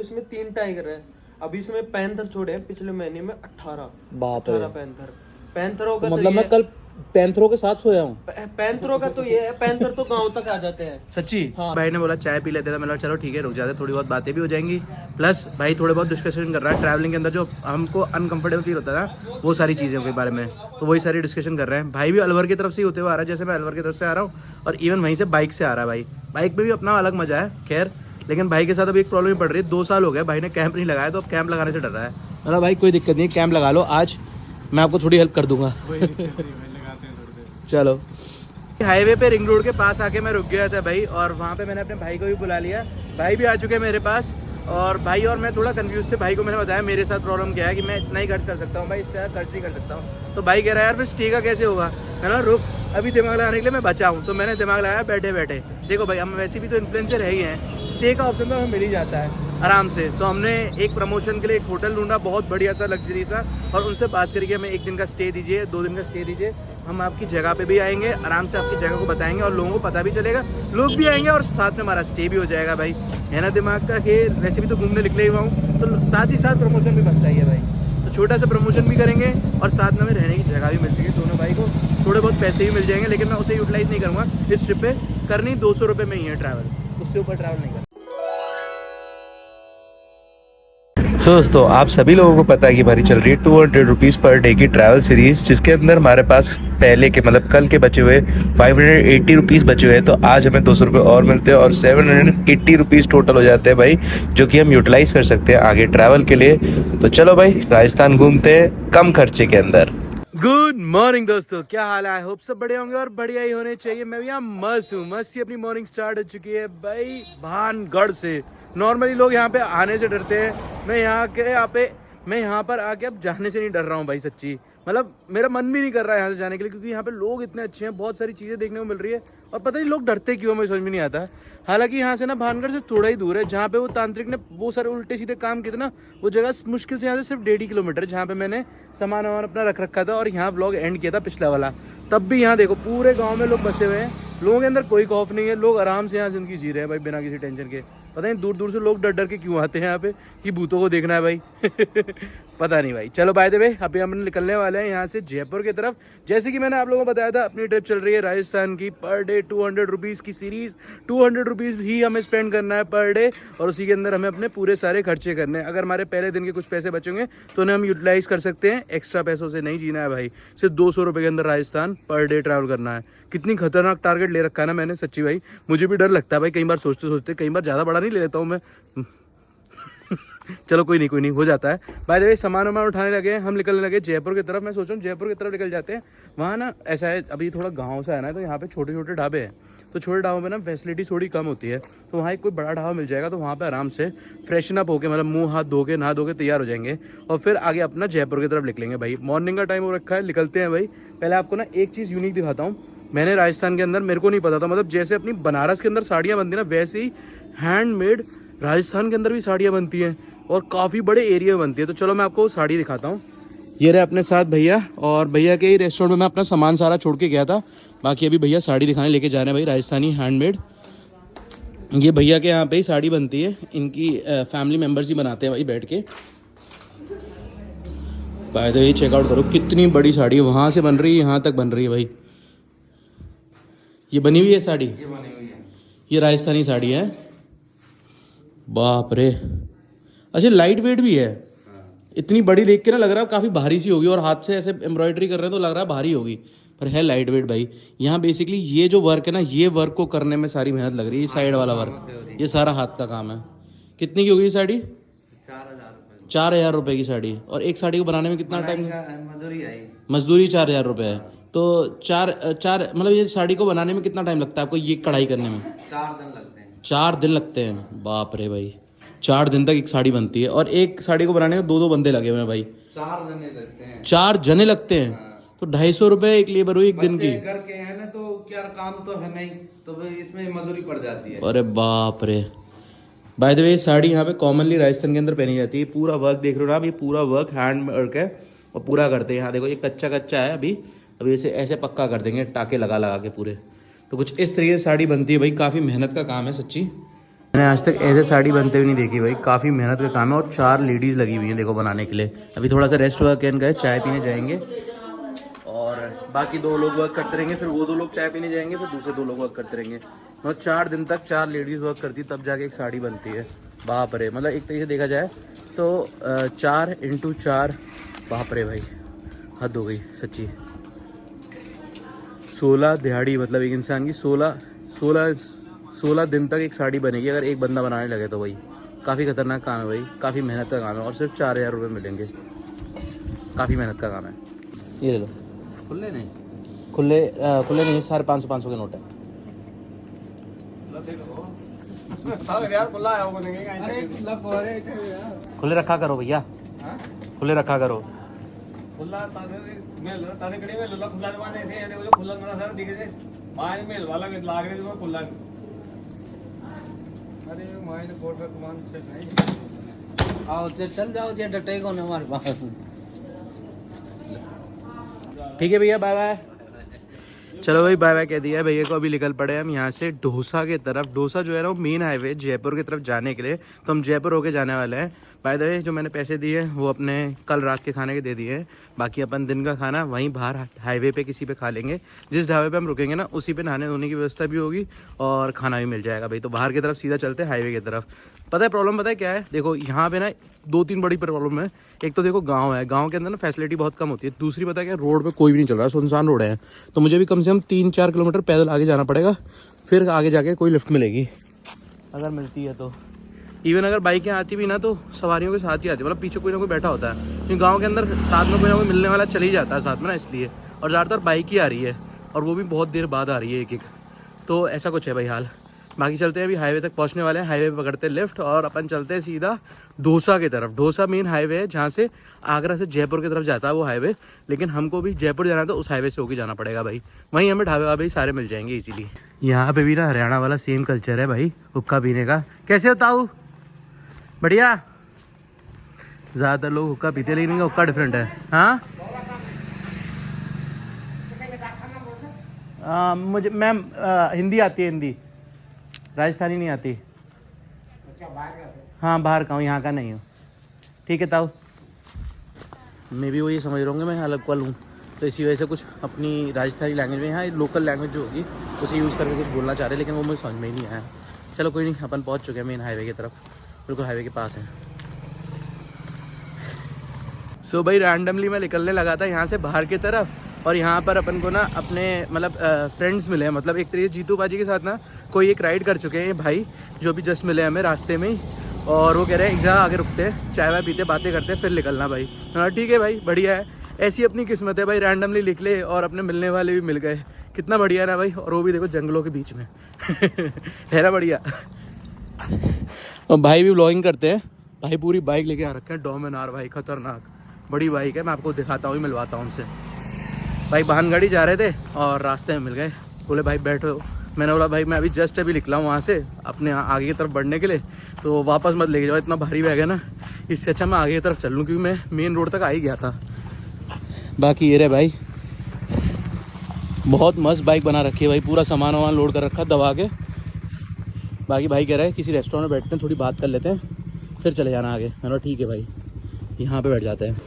इसमें 3 टाइगर है। अभी इसमें पैंथर छोड़े हैं पिछले महीने में 18। बाप रे। 18 पैंथरों का मतलब मैं कल पैंथरों के साथ सोया हूँ। पैंथरों का तो ये है, पैंथर तो गांव तक आ जाते हैं। सच्ची? हाँ। भाई ने बोला चाय पी लेते थे, मैंने चलो ठीक है रुक जाते, थोड़ी बहुत बातें भी हो जाएंगी। प्लस भाई थोड़े बहुत डिस्कशन कर रहा है ट्रैवलिंग के अंदर जो हमको अनकंफर्टेबल फील होता है ना, वो सारी चीज़ों के बारे में, तो वही सारी डिस्कशन कर रहे हैं। भाई भी अलवर की तरफ से ही होते हुए आ रहा है, जैसे मैं अलवर की तरफ से आ रहा हूँ, और इवन वहीं से बाइक से आ रहा है भाई। बाइक में भी अपना अलग मजा है खैर, लेकिन भाई के साथ अभी एक प्रॉब्लम पड़ रही है। 2 साल हो गए भाई ने कैंप नहीं लगाया, तो अब कैंप लगाने से डर रहा है। मतलब भाई कोई दिक्कत नहीं, कैंप लगा लो, आज मैं आपको थोड़ी हेल्प कर दूंगा। चलो। हाईवे पे रिंग रोड के पास आके मैं रुक गया था भाई, और वहाँ पे मैंने अपने भाई को भी बुला लिया। भाई भी आ चुके हैं मेरे पास, और भाई और मैं थोड़ा कंफ्यूज थे। भाई को मैंने बताया मेरे साथ प्रॉब्लम क्या है कि मैं इतना ही खर्च कर सकता हूँ भाई, इससे ज़्यादा खर्च नहीं कर सकता हूँ। तो भाई कह रहा है यार फिर स्टे का कैसे होगा। है ना, रुक अभी दिमाग लगाने के लिए मैं बचा हूँ। तो मैंने दिमाग लगाया बैठे बैठे। देखो भाई हम वैसे भी तो इन्फ्लुएंसर है ही हैं, स्टे का ऑप्शन तो हमें मिल ही जाता है आराम से। तो हमने एक प्रमोशन के लिए एक होटल ढूंढा, बहुत बढ़िया सा लग्जरी सा, और उनसे बात करके हमें 1 दिन का स्टे दीजिए, 2 दिन का स्टे दीजिए, हम आपकी जगह पे भी आएंगे, आराम से आपकी जगह को बताएंगे और लोगों को पता भी चलेगा, लोग भी आएंगे और साथ में हमारा स्टे भी हो जाएगा भाई। है ना दिमाग का खेल, वैसे भी तो घूमने निकले हुआ हूँ, तो साथ ही साथ प्रमोशन भी बनता ही है भाई। तो छोटा सा प्रमोशन भी करेंगे और साथ में हमें रहने की जगह भी मिल जाएगी दोनों भाई को, थोड़े बहुत पैसे भी मिल जाएंगे, लेकिन मैं उसे यूटिलाइज़ नहीं करूँगा इस ट्रिप पे। करनी 200 रुपये में ही है ट्रैवल, उससे ऊपर ट्रैवल नहीं करना। दोस्तों आप सभी लोगों को पता है कि हमारी चल रही है 200 रुपीज़ पर डे की ट्रैवल सीरीज, जिसके अंदर हमारे पास पहले के मतलब कल के बचे हुए 580 रुपीज़ बचे हुए हैं। तो आज हमें 200 रुपये और मिलते हैं और 780 रुपीज़ टोटल हो जाते हैं भाई, जो कि हम यूटिलाइज कर सकते हैं आगे ट्रैवल के लिए। तो चलो भाई राजस्थान घूमते हैं कम खर्चे के अंदर। गुड मॉर्निंग दोस्तों, क्या हाल है? आई होप सब बढ़िया होंगे और बढ़िया ही होने चाहिए। मैं भी यहाँ मस्त हूँ, मस्त ही अपनी मॉर्निंग स्टार्ट हो चुकी है भाई भानगढ़ से। नॉर्मली लोग यहाँ पे आने से डरते हैं, मैं यहाँ पर आके अब जाने से नहीं डर रहा हूँ भाई सच्ची। मतलब मेरा मन भी नहीं कर रहा है यहाँ से जाने के लिए, क्योंकि यहाँ पे लोग इतने अच्छे हैं, बहुत सारी चीज़ें देखने को मिल रही है, और पता नहीं लोग डरते क्यों, मुझे समझ में नहीं आता। हालांकि यहाँ से ना भानगढ़ से थोड़ा ही दूर है, जहाँ पे वो तांत्रिक ने वो सारे उल्टे सीधे काम किए थे ना, वो जगह मुश्किल से यहाँ से सिर्फ 1.5 किलोमीटर, जहाँ पे मैंने सामान वामान अपना रख रखा था और यहाँ व्लॉग एंड किया था पिछला वाला। तब भी यहाँ देखो पूरे गाँव में लोग बसे हुए हैं, लोगों के अंदर कोई खौफ नहीं है, लोग आराम से यहाँ जिंदगी जी रहे हैं भाई बिना किसी टेंशन के। पता नहीं दूर दूर से लोग डर डर के क्यों आते हैं यहाँ पे, कि भूतों को देखना है भाई। पता नहीं भाई। चलो बाय द वे अभी हम निकलने वाले हैं यहाँ से जयपुर की तरफ। जैसे कि मैंने आप लोगों को बताया था, अपनी ट्रिप चल रही है राजस्थान की, पर डे 200 रुपीज़ की सीरीज़। 200 रुपीज़ ही हमें स्पेंड करना है पर डे, और उसी के अंदर हमें अपने पूरे सारे खर्चे करने हैं। अगर हमारे पहले दिन के कुछ पैसे बचेंगे तो उन्हें हम यूटिलाइज कर सकते हैं, एक्स्ट्रा पैसों से नहीं जीना है भाई। सिर्फ 200 रुपये के अंदर राजस्थान पर डे ट्रैवल करना है। कितनी खतरनाक टारगेट ले रखा है ना मैंने सच्ची भाई। मुझे भी डर लगता है भाई कई बार सोचते सोचते, कई बार ज़्यादा बड़ा नहीं ले लेता हूँ मैं। चलो कोई नहीं हो जाता है। बाय द वे सामान वामान उठाने लगे, हम निकलने लगे जयपुर की तरफ। मैं सोच रहा हूँ जयपुर की तरफ निकल जाते हैं। वहाँ ना ऐसा है, अभी थोड़ा गाँव सा है ना, तो यहाँ पे छोटे छोटे ढाबे हैं, तो छोटे ढाबों में ना फैसिलिटी थोड़ी कम होती है। तो वहाँ एक कोई बड़ा ढाबा मिल जाएगा, तो वहाँ पे आराम से फ्रेशन अप होके, मतलब मुंह हाथ धो के नहा धो के तैयार हो जाएंगे, और फिर आगे अपना जयपुर की तरफ निकलेंगे भाई। मॉर्निंग का टाइम हो रखा है, निकलते हैं भाई। पहले आपको ना एक चीज़ यूनिक दिखाता हूँ। मैंने राजस्थान के अंदर, मेरे को नहीं पता था, मतलब जैसे अपनी बनारस के अंदर साड़ियाँ बनती हैं ना, वैसे ही हैंडमेड राजस्थान के अंदर भी साड़ियाँ बनती हैं, और काफ़ी बड़े एरिया में बनती है। तो चलो मैं आपको साड़ी दिखाता हूँ। ये रहे अपने साथ भैया, और भैया के ही रेस्टोरेंट में मैं अपना सामान सारा छोड़ के गया था। बाकी अभी भैया साड़ी दिखाने लेके जा रहे हैं भाई, राजस्थानी हैंडमेड। ये भैया के यहाँ पे ही साड़ी बनती है, इनकी फैमिली मेम्बर्स ही बनाते हैं भाई बैठ के। बाय द वे चेकआउट करो कितनी बड़ी साड़ी है, वहाँ से बन रही है यहाँ तक बन रही है भाई। ये बनी हुई है साड़ी, ये बनी हुई है, ये राजस्थानी साड़ी है। बाप रे, अच्छा लाइट वेट भी है। इतनी बड़ी देख के ना लग रहा है काफ़ी भारी सी होगी, और हाथ से ऐसे एम्ब्रॉयडरी कर रहे हैं तो लग रहा है भारी होगी, पर है लाइट वेट भाई। यहाँ बेसिकली ये जो वर्क है ना, ये वर्क को करने में सारी मेहनत लग रही है। ये साइड वाला वर्क, ये सारा हाथ का काम है। कितनी की होगी ये साड़ी? 4,000 रुपये की साड़ी। और एक साड़ी को बनाने में कितना टाइम? मजदूरी 4,000 रुपये है। तो चार मतलब ये साड़ी को बनाने में कितना टाइम लगता है आपको, ये कढ़ाई करने में? 4 दिन लगते हैं। 4 दिन लगते हैं? बाप रे भाई, 4 दिन तक एक साड़ी बनती है, और एक साड़ी को बनाने में 2-2 बंदे लगे हुए हैं भाई। 4 जने लगते हैं। 4 जने लगते हैं। तो 250 रुपये एक लेबर हुई एक दिन की। घर के हैं ना, तो क्या काम तो है नहीं, तो इसमें मजदूरी पड़ जाती है। अरे बाप रे। बाय द वे साड़ी यहाँ पे कॉमनली राजस्थान के अंदर पहनी जाती है। पूरा वर्क देख रहे हो ना आप, ये पूरा वर्क हैंड वर्क है, और पूरा करते हैं। यहाँ देखो ये कच्चा है, अभी इसे ऐसे पक्का कर देंगे टाके लगा लगा के पूरे। तो कुछ इस तरीके से साड़ी बनती है भाई, काफ़ी मेहनत का काम है सच्ची। मैंने आज तक ऐसे साड़ी बनते हुए नहीं देखी भाई, काफ़ी मेहनत का काम है और 4 लेडीज़ लगी हुई हैं देखो बनाने के लिए। अभी थोड़ा सा रेस्ट वर्क गए, चाय पीने जाएंगे और बाकी 2 लोग वर्क करते रहेंगे, फिर वो 2 लोग चाय पीने जाएंगे, फिर दूसरे 2 लोग वर्क करते रहेंगे। मतलब 4 दिन तक 4 लेडीज़ वर्क करती तब जाके एक साड़ी बनती है। बाप रे, मतलब एक तरीके से देखा जाए तो 4 × 4, बाप रे भाई हद हो गई सच्ची। 16 दिहाड़ी, मतलब एक इंसान की 16 दिन तक एक साड़ी बनेगी अगर एक बंदा बनाने लगे तो। भाई काफ़ी खतरनाक काम है भाई, काफ़ी मेहनत का काम है और सिर्फ 4000 रुपये मिलेंगे। काफ़ी मेहनत का काम है। ये ले लो। खुले नहीं, खुले नहीं, 550 के नोट है। खुले रखा करो भैया, खुले रखा करो। आओ चल जाओ जे डटे को हमारे पास। ठीक है भैया, बाय बाय। चलो भाई बाय बाय कह दिया है भैया को। अभी निकल पड़े हम यहाँ से डोसा के तरफ। डोसा जो है ना वो मेन हाईवे जयपुर की तरफ जाने के लिए, तो हम जयपुर होके जाने वाले हैं। बाय द वे जो मैंने पैसे दिए वो अपने कल रात के खाने के दे दिए हैं। बाकी अपन दिन का खाना वहीं बाहर हाईवे पे किसी पे खा लेंगे। जिस ढाबे पे हम रुकेंगे ना उसी पे नहाने धोने की व्यवस्था भी होगी और खाना भी मिल जाएगा भाई। तो बाहर की तरफ सीधा चलते हैं हाईवे की तरफ। पता है प्रॉब्लम पता है क्या है? देखो यहाँ पे ना 2-3 बड़ी प्रॉब्लम है। एक तो देखो गांव है, गांव के अंदर ना फैसिलिटी बहुत कम होती है। दूसरी पता है क्या, रोड पे कोई भी नहीं चल रहा है, सुनसान रोड है। तो मुझे भी कम से कम 3-4 किलोमीटर पैदल आगे जाना पड़ेगा, फिर आगे जाके कोई लिफ्ट मिलेगी अगर मिलती है तो। इवन अगर बाइकें आती भी ना तो सवारियों के साथ ही आती है, मतलब पीछे कोई ना कोई बैठा होता है, क्योंकि गाँव के अंदर साथ में कोई ना कोई मिलने वाला चल ही जाता है साथ में ना, इसलिए। और ज़्यादातर बाइक ही आ रही है और वो भी बहुत देर बाद आ रही है एक। तो ऐसा कुछ है भाई हाल। बाकी चलते हैं, अभी हाईवे तक पहुंचने वाले हैं। हाईवे पकड़ते हैं लिफ्ट और अपन चलते हैं सीधा डोसा की तरफ। डोसा मेन हाईवे है जहाँ से आगरा से जयपुर की तरफ जाता है वो हाईवे, लेकिन हमको भी जयपुर जाना है तो उस हाईवे से होकर जाना पड़ेगा भाई। वहीं हमें ढाबे वाबे सारे मिल जाएंगे इजीली। यहाँ पे भी ना हरियाणा वाला सेम कल्चर है भाई हुक्का पीने का। कैसे होता हूँ? बढ़िया। ज़्यादातर लोग हुक्का पीते लेकिन इनका हुक्का डिफरेंट है। हाँ मुझे मैम हिंदी आती है, हिंदी, राजस्थानी नहीं आती। हाँ बाहर का हूँ, यहाँ का नहीं हूँ। ठीक है ताऊ, मैं भी वही समझ रहा हूँ मैं अलग वाल हूँ, तो इसी वजह से कुछ अपनी राजस्थानी लैंग्वेज में, यहाँ लोकल लैंग्वेज जो होगी उसे यूज़ करके कुछ बोलना चाह रहे, लेकिन वो मुझे समझ में ही नहीं आया। चलो कोई नहीं, अपन पहुँच चुके हैं मेन हाईवे की तरफ, बिल्कुल हाईवे के पास है। सो भाई रैंडमली मैं निकलने लगा था यहाँ से बाहर की तरफ, और यहाँ पर अपन को ना अपने मतलब फ्रेंड्स मिले हैं। मतलब एक तरीके जीतू बाजी के साथ ना कोई एक राइड कर चुके हैं ये भाई, जो भी जस्ट मिले हमें रास्ते में ही, और वो कह रहे हैं एक जगह आगे रुकते हैं, चाय वाय पीते, बातें करते हैं, फिर निकलना भाई। हाँ ठीक है भाई, बढ़िया है, ऐसी अपनी किस्मत है भाई, रैंडमली निकले और अपने मिलने वाले भी मिल गए। कितना बढ़िया है ना भाई, और वो भी देखो जंगलों के बीच में है ना बढ़िया। और भाई भी व्लॉगिंग करते हैं। भाई पूरी बाइक लेके आ रखे हैं, डोमिनार भाई, खतरनाक बड़ी बाइक है। मैं आपको दिखाता हूँ, मिलवाता हूँ उनसे। भाई बहनगढ़ी जा रहे थे और रास्ते में मिल गए, बोले भाई बैठो। मैंने बोला भाई मैं अभी जस्ट अभी निकला हूँ वहाँ से अपने आगे की तरफ बढ़ने के लिए, तो वापस मत लेके जाओ, इतना भारी बैग है ना, इससे अच्छा मैं आगे की तरफ चल लूँ, क्योंकि मैं मेन रोड तक आ ही गया था। बाकी ये रहे भाई, बहुत मस्त बाइक बना रखी है भाई, पूरा सामान वामान लोड कर रखा है दबा के। बाकी भाई कह रहा है किसी रेस्टोरेंट में बैठते हैं, थोड़ी बात कर लेते हैं, फिर चले जाना आगे। मैंने बोला ठीक है भाई, यहाँ पे बैठ जाते हैं।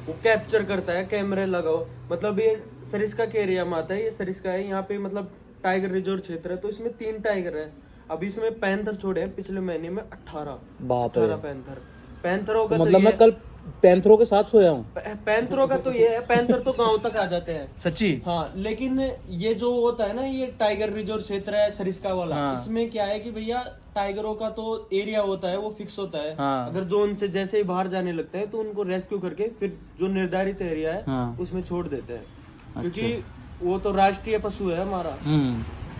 वो कैप्चर करता है, कैमरे लगाओ, मतलब ये सरिस्का के एरिया में आता है, ये सरिस्का है यहाँ पे, मतलब टाइगर रिजर्व क्षेत्र है, तो इसमें 3 टाइगर है। अभी इसमें पैंथर छोड़े हैं पिछले महीने में 18 पैंथरों का, मतलब मैं कल पैंथरों के साथ सोया हूँ। पैंथरों का तो ये है, पैंथर तो गांव तक आ जाते हैं सच्ची। हाँ, लेकिन ये जो होता है ना, ये टाइगर रिजर्व क्षेत्र है सरिस्का वाला, हाँ। इसमें क्या है कि भैया टाइगरों का तो एरिया होता है, वो फिक्स होता है। हाँ। अगर जोन से जैसे ही बाहर जाने लगता है तो उनको रेस्क्यू करके फिर जो निर्धारित एरिया है हाँ। उसमें छोड़ देते हैं, क्योंकि वो तो राष्ट्रीय पशु है हमारा।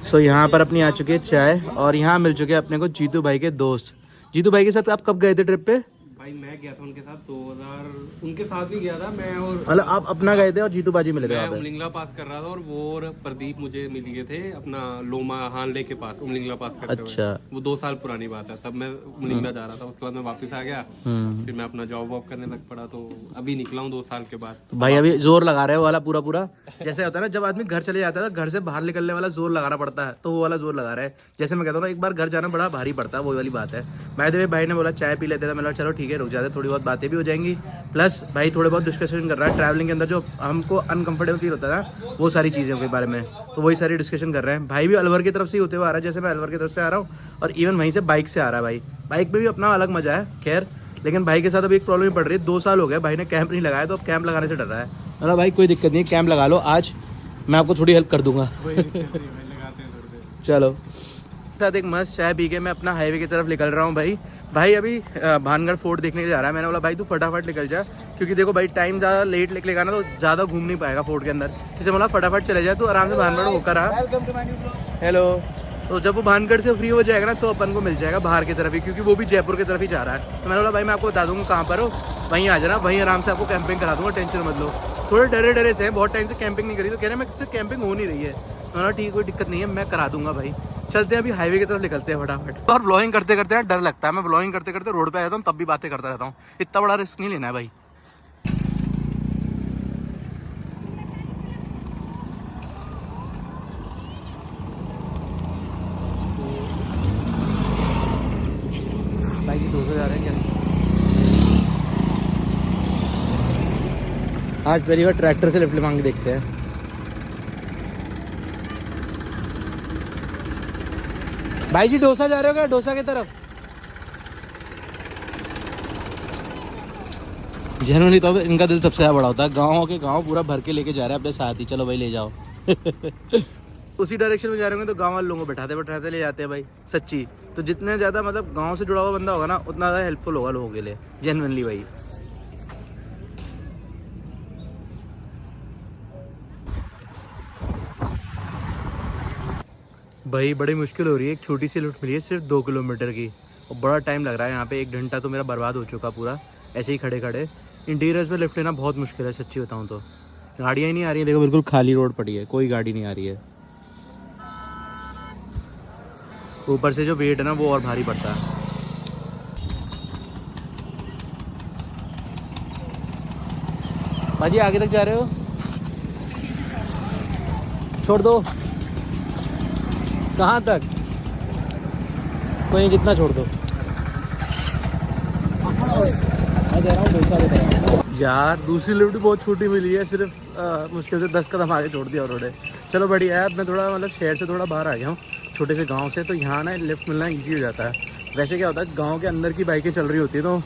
सो यहाँ पर अपनी आ चुकी है चाय, और यहाँ मिल चुके हैं अपने को जीतू भाई के दोस्त। जीतू भाई के साथ आप कब गए थे ट्रिप पे? भाई मैं गया था उनके साथ 2000 उनके साथ ही गया था मैं, और मतलब आप अपना गए थे और जीतू बाजी मिले थे मैं वहाँ पे? उमलिंगला पास कर रहा था और वो और प्रदीप मुझे मिल गए थे अपना लोमा हानले के पास उमलिंगला पास करते हुए। अच्छा। वो 2 साल पुरानी बात है, तब मैं उमलिंगला जा रहा था, उसके बाद मैं वापस आ गया, फिर मैं अपना जॉब वॉब करने लग पड़ा, तो अभी निकला हूँ 2 साल के बाद। तो भाई अभी जोर लगा रहे हो वाला पूरा पूरा, जैसे होता है ना जब आदमी घर चले जाता है तो घर से बाहर निकलने वाला जोर लगाना पड़ता है, तो वो वाला जोर लगा रहा है। जैसे मैं कहता हूँ एक बार घर जाना बड़ा भारी पड़ता है, वो वाली बात है। भाई ने बोला चाय पी लेते थे, मैंने चलो ठीक है रुक जाते, थोड़ी बहुत बातें भी हो जाएंगी, प्लस भाई थोड़े बहुत डिस्कशन कर रहा है ट्रैवलिंग के अंदर जो हमको अनकंफर्टेबल फील होता है ना, वो सारी चीज़ों के बारे में, तो वही सारी डिस्कशन कर रहे हैं। भाई भी अलवर की तरफ से ही होते हुए आ रहा है, जैसे मैं अलवर की तरफ से आ रहा हूँ, और इवन वहीं से बाइक से आ रहा है भाई। बाइक में भी अपना अलग मजा है खैर, लेकिन भाई के साथ अभी एक प्रॉब्लम पड़ रही है। 2 साल हो गए भाई ने कैंप नहीं लगाया, तो अब कैंप लगाने से डर रहा है। अरे भाई कोई दिक्कत नहीं, कैंप लगा लो, आज मैं आपको थोड़ी हेल्प कर दूंगा। चलो साथ एक मस्त चाय पी के मैं अपना हाईवे की तरफ निकल रहा हूँ भाई। भाई अभी भानगढ़ फोर्ट देखने के जा रहा है। मैंने बोला भाई तू फटाफट निकल जा, क्योंकि देखो भाई टाइम ज़्यादा लेट निकलेगा ना तो ज़्यादा घूम नहीं पाएगा फोर्ट के अंदर, इसलिए बोला फटाफट चले जाए, तो आराम से भानगढ़ होकर आ। हेलो। तो जब वो भानगढ़ से फ्री हो जाएगा ना तो अपन को मिल जाएगा बाहर की तरफ ही, क्योंकि वो भी जयपुर की तरफ ही जा रहा है। तो मैंने बोला भाई मैं आपको बता दूंगा कहाँ पर हो, वहीं आ जाना, वहीं आराम से आपको कैंपिंग करा दूंगा, टेंशन मत लो। थोड़े डरे से बहुत टाइम से कैंपिंग नहीं करी, तो कह रहे मैं सिर्फ कैंपिंग हो नहीं रही है। मैंने ठीक कोई दिक्कत नहीं है, मैं करा दूंगा भाई। चलते हैं अभी हाईवे की तरफ निकलते हैं फटाफट। और ब्लॉगिंग करते करते डर लगता है, मैं ब्लॉगिंग करते करते रोड पे आ जाता हूँ, तब भी बातें करता रहता हूँ। इतना बड़ा रिस्क नहीं लेना है भाई। भाई की 200 जा रहे हैं क्या? आज पहली बार ट्रैक्टर से लिफ्ट मांग के देखते हैं। भाई जी डोसा जा रहे हो क्या? डोसा की तरफ जनरली तो इनका दिल सबसे ज्यादा बड़ा होता है। गाँव के गाँव पूरा भर के लेके जा रहे हैं अपने साथ ही, चलो भाई ले जाओ। उसी डायरेक्शन में जा रहे होंगे तो गांव वाले लोगों को बैठाते बैठाते ले जाते हैं भाई, सच्ची। तो जितने ज़्यादा मतलब गांव से जुड़ा हुआ बंदा होगा ना उतना ज़्यादा हेल्पफुल होगा लोगों के लिए, जेन्युइनली भाई। भाई बड़ी मुश्किल हो रही है, एक छोटी सी लिफ्ट मिली है सिर्फ 2 किलोमीटर की, और बड़ा टाइम लग रहा है यहाँ पे। 1 घंटा तो मेरा बर्बाद हो चुका पूरा ऐसे ही खड़े खड़े। इंटीरियर्स में लिफ्ट लेना बहुत मुश्किल है सच्ची बताऊँ तो। गाड़ियाँ ही नहीं आ रही है, देखो बिल्कुल खाली रोड पड़ी है, कोई गाड़ी नहीं आ रही है। ऊपर से जो वेट है ना वो और भारी पड़ता है। भाजी आगे तक जा रहे हो? छोड़ दो। कहाँ तक? कोई नहीं, जितना छोड़ दो। यार दूसरी लिफ्ट बहुत छोटी मिली है, सिर्फ मुश्किल से 10 कदम आगे छोड़ दिया उन्होंने। चलो बढ़िया है, अब मैं थोड़ा मतलब शहर से थोड़ा बाहर आ गया हूँ, छोटे से गांव से, तो यहाँ ना लिफ्ट मिलना इजी हो जाता है। वैसे क्या होता है गांव के अंदर की बाइकें चल रही होती है तो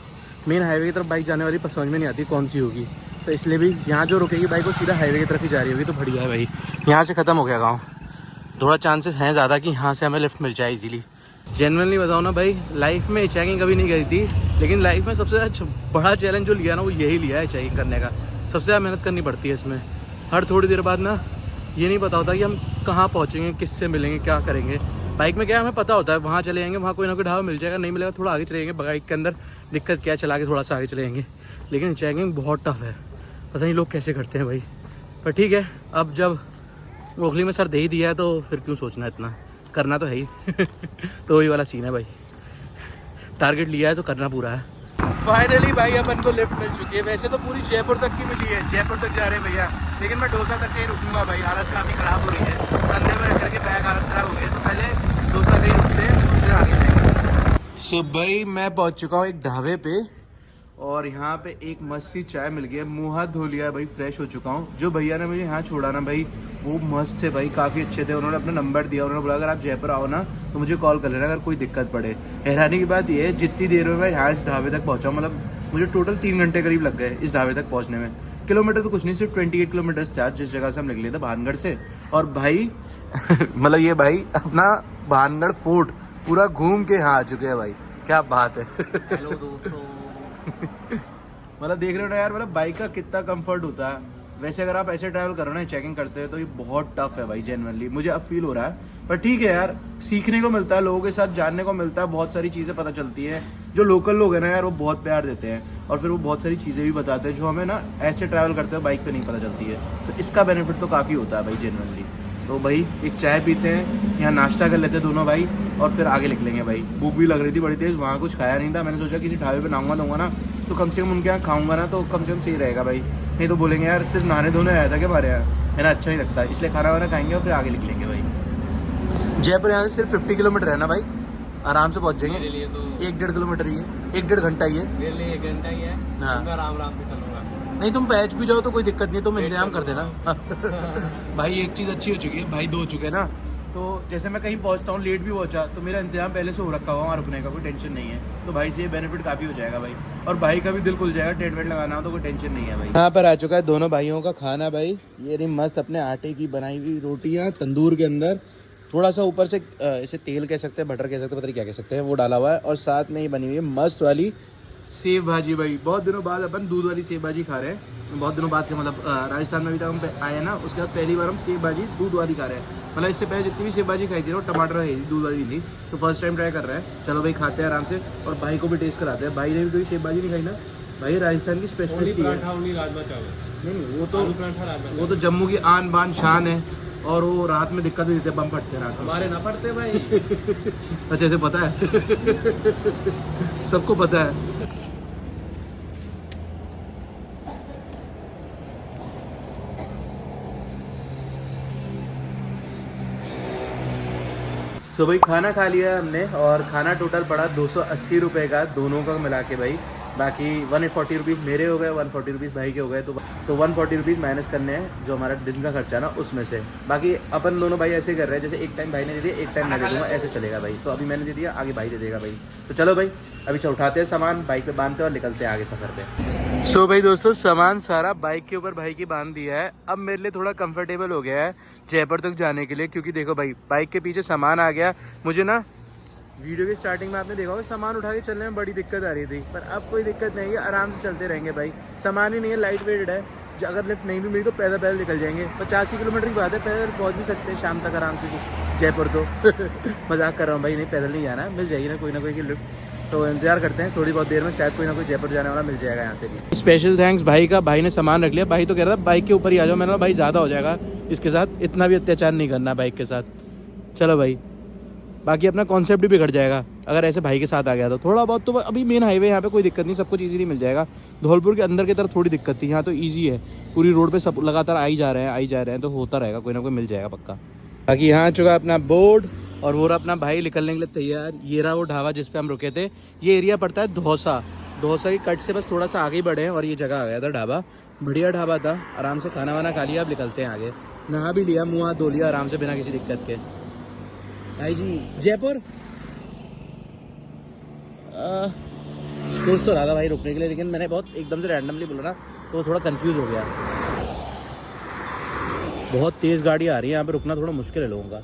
मेन हाईवे की तरफ बाइक जाने वाली समझ में नहीं आती कौन सी होगी, तो इसलिए भी यहाँ जो रुकेगी बाइक वो सीधा हाईवे की तरफ ही जा रही होगी, तो बढ़िया है भाई। यहाँ से ख़त्म हो गया गाँव, थोड़ा चांसेस हैं ज़्यादा कि यहाँ से हमें लिफ्ट मिल जाए इजीली। जेन्युइनली बताओ ना भाई, लाइफ में हिचहाइकिंग कभी नहीं करी थी, लेकिन लाइफ में सबसे बड़ा चैलेंज जो लिया ना वो यही लिया है हिचहाइकिंग करने का। सबसे ज़्यादा मेहनत करनी पड़ती है इसमें। हर थोड़ी देर बाद ना ये नहीं पता होता कि हम कहाँ पहुँचेंगे, किससे मिलेंगे, क्या करेंगे। बाइक में क्या हमें पता होता है वहाँ चले जाएंगे, वहाँ कोई ना कोई ढाबा मिल जाएगा, नहीं मिलेगा थोड़ा आगे चले जाएंगे। बाइक के अंदर दिक्कत क्या है, चला के थोड़ा सा आगे चले जाएंगे, लेकिन हिचहाइकिंग बहुत टफ है, पता नहीं लोग कैसे करते हैं भाई। पर ठीक है, अब जब ओखली में सर दे ही दिया है तो फिर क्यों सोचना, इतना करना तो है ही। तो वही वाला सीन है भाई, टारगेट लिया है तो करना पूरा है। फाइनली भाई अपन को लिफ्ट मिल चुकी है। वैसे तो पूरी जयपुर तक की मिली है, जयपुर तक जा रहे हैं भैया, लेकिन मैं डोसा तक कहीं रुकूंगा भाई, हालत काफ़ी ख़राब हो रही है, कंधे में रख करके बैग हालत ख़राब हो गई है, तो पहले डोसा कहीं रुकते हैं फिर आगे जाएंगे। सो भाई मैं पहुंच चुका हूँ एक ढाबे पे, और यहाँ पे एक मस्त सी चाय मिल गई है, मुँह हाथ धो लिया है भाई, फ्रेश हो चुका हूँ। जो भैया ने मुझे यहाँ छोड़ा ना भाई वो मस्त थे भाई, काफ़ी अच्छे थे। उन्होंने अपना नंबर दिया, उन्होंने बोला अगर आप जयपुर आओ ना तो मुझे कॉल कर लेना अगर कोई दिक्कत पड़े। हैरानी की बात ये है जितनी देर में मैं यहाँ इस ढाबे तक पहुँचा, मतलब मुझे टोटल 3 घंटे करीब लग गए इस ढाबे तक पहुँचने में। किलोमीटर तो कुछ नहीं, सिर्फ 28 किलोमीटर्स थे आज जिस जगह से हम निकले थे भानगढ़ से। और भाई मतलब ये भाई अपना भानगढ़ फोर्ट पूरा घूम के यहाँ आ चुके हैं भाई, क्या बात है। हेलो दोस्तों। मतलब देख रहे हो ना यार, मतलब बाइक का कितना कंफर्ट होता है, वैसे अगर आप ऐसे ट्रैवल करो ना चेकिंग करते हो तो ये बहुत टफ है भाई, जेन्युइनली मुझे अब फील हो रहा है। पर ठीक है यार, सीखने को मिलता है, लोगों के साथ जानने को मिलता है, बहुत सारी चीज़ें पता चलती है। जो लोकल लोग हैं ना यार, वो बहुत प्यार देते हैं और फिर वो बहुत सारी चीज़ें भी बताते हैं जो हमें ना ऐसे ट्रैवल करते हुए बाइक पे नहीं पता चलती है। तो इसका बेनिफिट तो काफ़ी होता है भाई जेन्युइनली। तो भाई एक चाय पीते हैं, यहाँ नाश्ता कर लेते हैं दोनों भाई और फिर आगे निकलेंगे भाई। भूख भी लग रही थी बड़ी तेज़, वहाँ कुछ खाया नहीं था। मैंने सोचा किसी ढाबे पे नाऊंगा दूंगा ना तो कम से कम उनके यहाँ खाऊंगा ना तो कम से कम सही रहेगा भाई, नहीं तो बोलेंगे यार सिर्फ नहाने धोने आया था क्या हमारे यहाँ, है ना, अच्छा नहीं लगता। इसलिए खाना वाना खाएंगे और फिर आगे निकलेंगे भाई। जयपुर यहाँ से सिर्फ 50 किलोमीटर है ना भाई, आराम से पहुँच जाएंगे। मेरे लिए तो 1-1.5 किलोमीटर ही है, 1-1.5 घंटा ही है। मेरे लिए 1 घंटा ही है। हाँ। मैं आराम से चलूंगा। नहीं तुम पैच भी जाओ तो कोई दिक्कत नहीं, तुम इंतजाम कर देना। भाई एक चीज़ अच्छी हो चुकी है, भाई 2 हो चुके हैं ना, तो जैसे मैं कहीं पहुंचता हूँ लेट भी पहुंचा तो मेरा इंतजाम पहले से हो रखा हुआ, वहाँ रुकने का कोई टेंशन नहीं है। तो भाई से ये बेनिफिट काफ़ी हो जाएगा भाई, और भाई का भी दिल खुल जाएगा, टेंट वेंट लगाना हो तो कोई टेंशन नहीं है भाई। यहाँ पर आ चुका है दोनों भाइयों का खाना भाई, ये रही मस्त अपने आटे की बनाई हुई रोटियाँ तंदूर के अंदर, थोड़ा सा ऊपर से इसे तेल कह सकते हैं, बटर कह सकते हैं, पता नहीं क्या कह सकते हैं, वो डाला हुआ है। और साथ में ये बनी हुई है मस्त वाली सेव भाजी भाई। बहुत दिनों बाद अपन दूध वाली सेव भाजी खा रहे हैं, बहुत दिनों बाद के, मतलब राजस्थान में अभी तक हम आए हैं ना, उसके बाद पहली बार हम सेव भाजी दूध वाली खा रहे हैं। मतलब इससे पहले जितनी भी सेव भाजी खाई थी ना टमाटर है दूध वाली थी, तो फर्स्ट टाइम ट्राई कर रहे हैं। चलो भाई खाते हैं आराम से और भाई को भी टेस्ट कराते हैं। भाई ने भी कोई सेव भाजी नहीं खाई ना भाई, राजस्थान की स्पेशलिटी है। नहीं वो तो जम्मू की आन बान शान है, और वो रात में दिक्कत भी देते, बम फटते हैं रात में। हमारे ना पड़ते भाई। अच्छा ऐसे पता है। सबको पता है। सो भाई खाना खा लिया हमने और खाना टोटल पड़ा 280 रुपये का दोनों का मिला के भाई। बाकी 140 रुपीज़ मेरे हो गए, 140 रुपीज़ भाई के हो गए, तो 140 रुपीज़ माइनस करने हैं जो हमारा दिन का खर्चा ना उसमें से। बाकी अपन दोनों भाई ऐसे कर रहे हैं जैसे एक टाइम भाई ने दे दिया, एक टाइम मैं दे दूँगा, ऐसे चलेगा भाई। तो अभी मैंने दे दिया, आगे भाई दे देगा भाई। तो चलो भाई अभी उठाते हैं सामान, बाइक पे बांधते हैं और निकलते हैं आगे सफ़र पे। सो भाई दोस्तों सामान सारा बाइक के ऊपर भाई की बांध दिया है। अब मेरे लिए थोड़ा कंफर्टेबल हो गया है जयपुर तक जाने के लिए, क्योंकि देखो भाई बाइक के पीछे सामान आ गया। मुझे ना वीडियो की स्टार्टिंग में आपने देखा होगा सामान उठा के चलने में बड़ी दिक्कत आ रही थी, पर अब कोई दिक्कत नहीं है, आराम से चलते रहेंगे भाई। सामान ही नहीं है, लाइट वेटेड है, अगर लिफ्ट नहीं भी मिली तो पैदल पैदल निकल जाएंगे। 85 किलोमीटर की बात है, पैदल पहुंच भी सकते हैं शाम तक आराम से जयपुर तो। मजाक कर रहा हूँ भाई, नहीं पैदल नहीं जाना, मिल जाएगी ना कोई की लिफ्ट। तो इंतजार करते हैं थोड़ी बहुत देर में, शायद कोई ना कोई जयपुर जाने वाला मिल जाएगा यहाँ से भी। स्पेशल थैंक्स भाई का, भाई ने सामान रख लिया। भाई तो कह रहा था बाइक के ऊपर ही आ जाओ, मैंने कहा भाई ज़्यादा हो जाएगा इसके साथ, इतना भी अत्याचार नहीं करना बाइक के साथ। चलो भाई बाकी अपना कॉन्सेप्ट भी बिगड़ जाएगा अगर ऐसे भाई के साथ आ गया तो। थोड़ा बहुत तो अभी मेन हाईवे यहाँ पे कोई दिक्कत नहीं, सब कुछ ईजीली मिल जाएगा। धौलपुर के अंदर की तरफ थोड़ी दिक्कत थी, यहाँ तो ईजी है, पूरी रोड पे सब लगातार आई जा रहे हैं, तो होता रहेगा, कोई ना कोई मिल जाएगा पक्का। बाकी यहाँ आ चुका अपना बोर्ड और वो रहा अपना भाई निकलने के लिए तैयार। ये रहा वो ढाबा जिस पे हम रुके थे, ये एरिया पड़ता है धौसा की कट से बस थोड़ा सा आगे ही बढ़े हैं और ये जगह आ गया था ढाबा। बढ़िया ढाबा था, आराम से खाना वाना खा लिया, अब निकलते हैं आगे। नहा भी लिया, मुँह हाथ धो लिया आराम से बिना किसी दिक्कत के। भाई जी जयपुर सोच तो रहा था भाई रुकने के लिए, लेकिन मैंने बहुत एकदम से रैंडमली बोला ना तो थोड़ा कंफ्यूज हो गया। बहुत तेज गाड़ी आ रही है यहाँ पे, रुकना थोड़ा मुश्किल है लोगों का।